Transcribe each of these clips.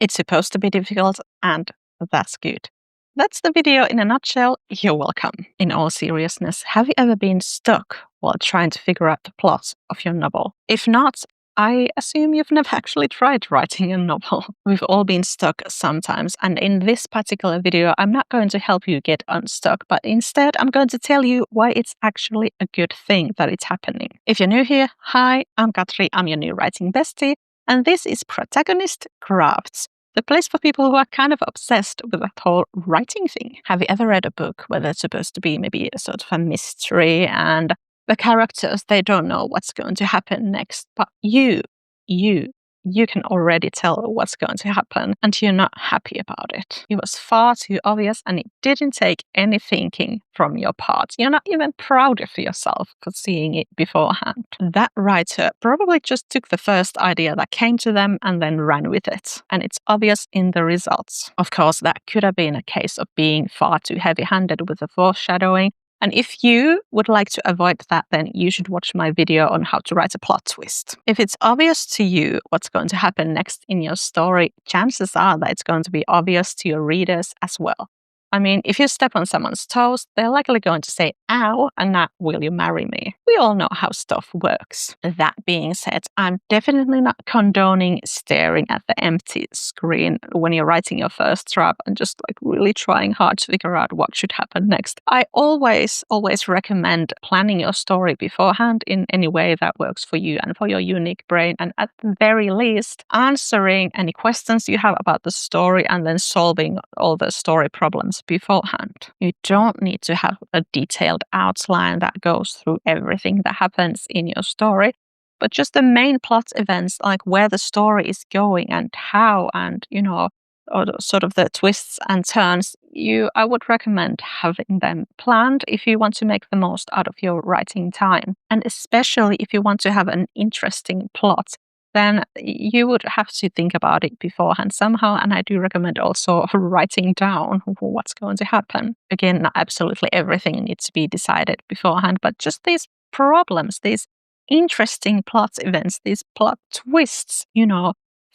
It's supposed to be difficult, and that's good. That's the video in a nutshell. You're welcome. In all seriousness, have you ever been stuck while trying to figure out the plot of your novel? If not, I assume you've never actually tried writing a novel. We've all been stuck sometimes, and in this particular video, I'm not going to help you get unstuck, but instead, I'm going to tell you why it's actually a good thing that it's happening. If you're new here, hi, I'm Katri, I'm your new writing bestie, and this is Protagonist Crafts, the place for people who are kind of obsessed with that whole writing thing. Have you ever read a book where there's supposed to be maybe a sort of a mystery and the characters, they don't know what's going to happen next, but you can already tell what's going to happen and you're not happy about it. It was far too obvious and it didn't take any thinking from your part. You're not even proud of yourself for seeing it beforehand. That writer probably just took the first idea that came to them and then ran with it. And it's obvious in the results. Of course, that could have been a case of being far too heavy-handed with the foreshadowing. And if you would like to avoid that, then you should watch my video on how to write a plot twist. If it's obvious to you what's going to happen next in your story, chances are that it's going to be obvious to your readers as well. I mean, if you step on someone's toes, they're likely going to say, ow, and not, will you marry me? We all know how stuff works. That being said, I'm definitely not condoning staring at the empty screen when you're writing your first draft and just like really trying hard to figure out what should happen next. I always recommend planning your story beforehand in any way that works for you and for your unique brain. And at the very least, answering any questions you have about the story and then solving all the story problems beforehand. You don't need to have a detailed outline that goes through everything that happens in your story, but just the main plot events, like where the story is going and how, and or sort of the twists and turns, I would recommend having them planned if you want to make the most out of your writing time. And especially if you want to have an interesting plot, then you would have to think about it beforehand somehow. And I do recommend also writing down what's going to happen. Again, not absolutely everything needs to be decided beforehand, but just these problems, these interesting plot events, these plot twists,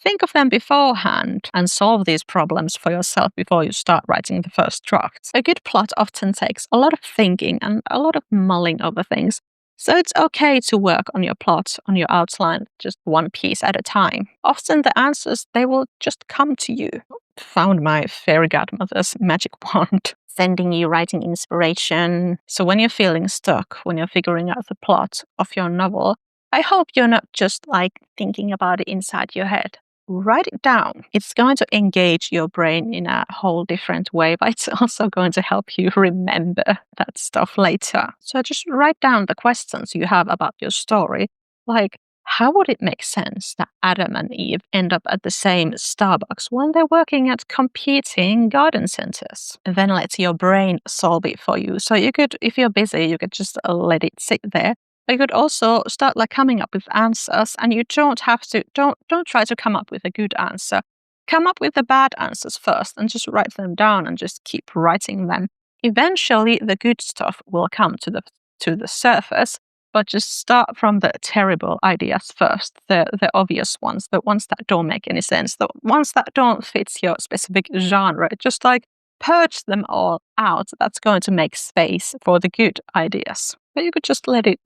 think of them beforehand and solve these problems for yourself before you start writing the first draft. A good plot often takes a lot of thinking and a lot of mulling over things. So it's okay to work on your plot, on your outline, just one piece at a time. Often the answers, they will just come to you. Found my fairy godmother's magic wand, sending you writing inspiration. So when you're feeling stuck, when you're figuring out the plot of your novel, I hope you're not just like thinking about it inside your head. Write it down. It's going to engage your brain in a whole different way, but it's also going to help you remember that stuff later. So just write down the questions you have about your story, like how would it make sense that Adam and Eve end up at the same Starbucks when they're working at competing garden centers? And then let your brain solve it for you. So you could, if you're busy, you could just let it sit there. You could also start like coming up with answers, and you don't try to come up with a good answer. Come up with the bad answers first and just write them down and just keep writing them. Eventually the good stuff will come to the surface, but just start from the terrible ideas first, the obvious ones, the ones that don't make any sense, the ones that don't fit your specific genre. Just like purge them all out. That's going to make space for the good ideas. But you could just let it,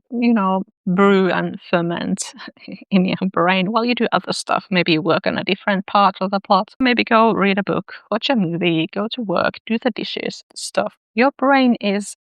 brew and ferment in your brain while you do other stuff. Maybe work on a different part of the plot. Maybe go read a book, watch a movie, go to work, do the dishes, stuff. Your brain it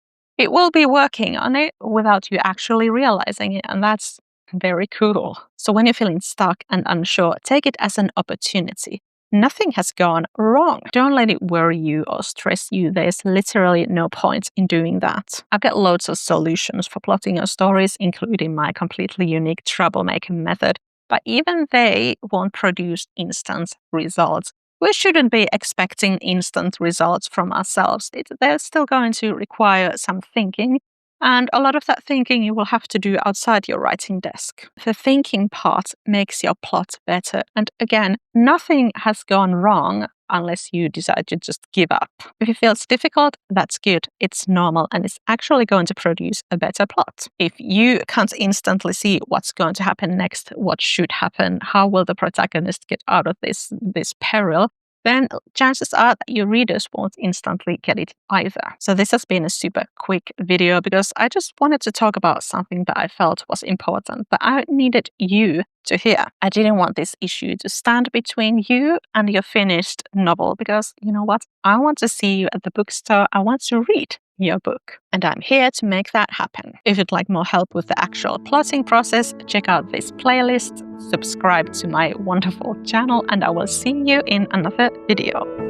will be working on it without you actually realizing it. And that's very cool. So when you're feeling stuck and unsure, take it as an opportunity. Nothing has gone wrong. Don't let it worry you or stress you. There's literally no point in doing that. I've got loads of solutions for plotting your stories, including my completely unique Troublemaker Method, but even they won't produce instant results. We shouldn't be expecting instant results from ourselves. They're still going to require some thinking. And a lot of that thinking you will have to do outside your writing desk. The thinking part makes your plot better. And again, nothing has gone wrong unless you decide to just give up. If it feels difficult, that's good. It's normal and it's actually going to produce a better plot. If you can't instantly see what's going to happen next, what should happen, how will the protagonist get out of this peril, then chances are that your readers won't instantly get it either. So this has been a super quick video because I just wanted to talk about something that I felt was important, that I needed you to hear. I didn't want this issue to stand between you and your finished novel because, you know what, I want to see you at the bookstore. I want to read your book. And I'm here to make that happen. If you'd like more help with the actual plotting process, check out this playlist, subscribe to my wonderful channel, and I will see you in another video.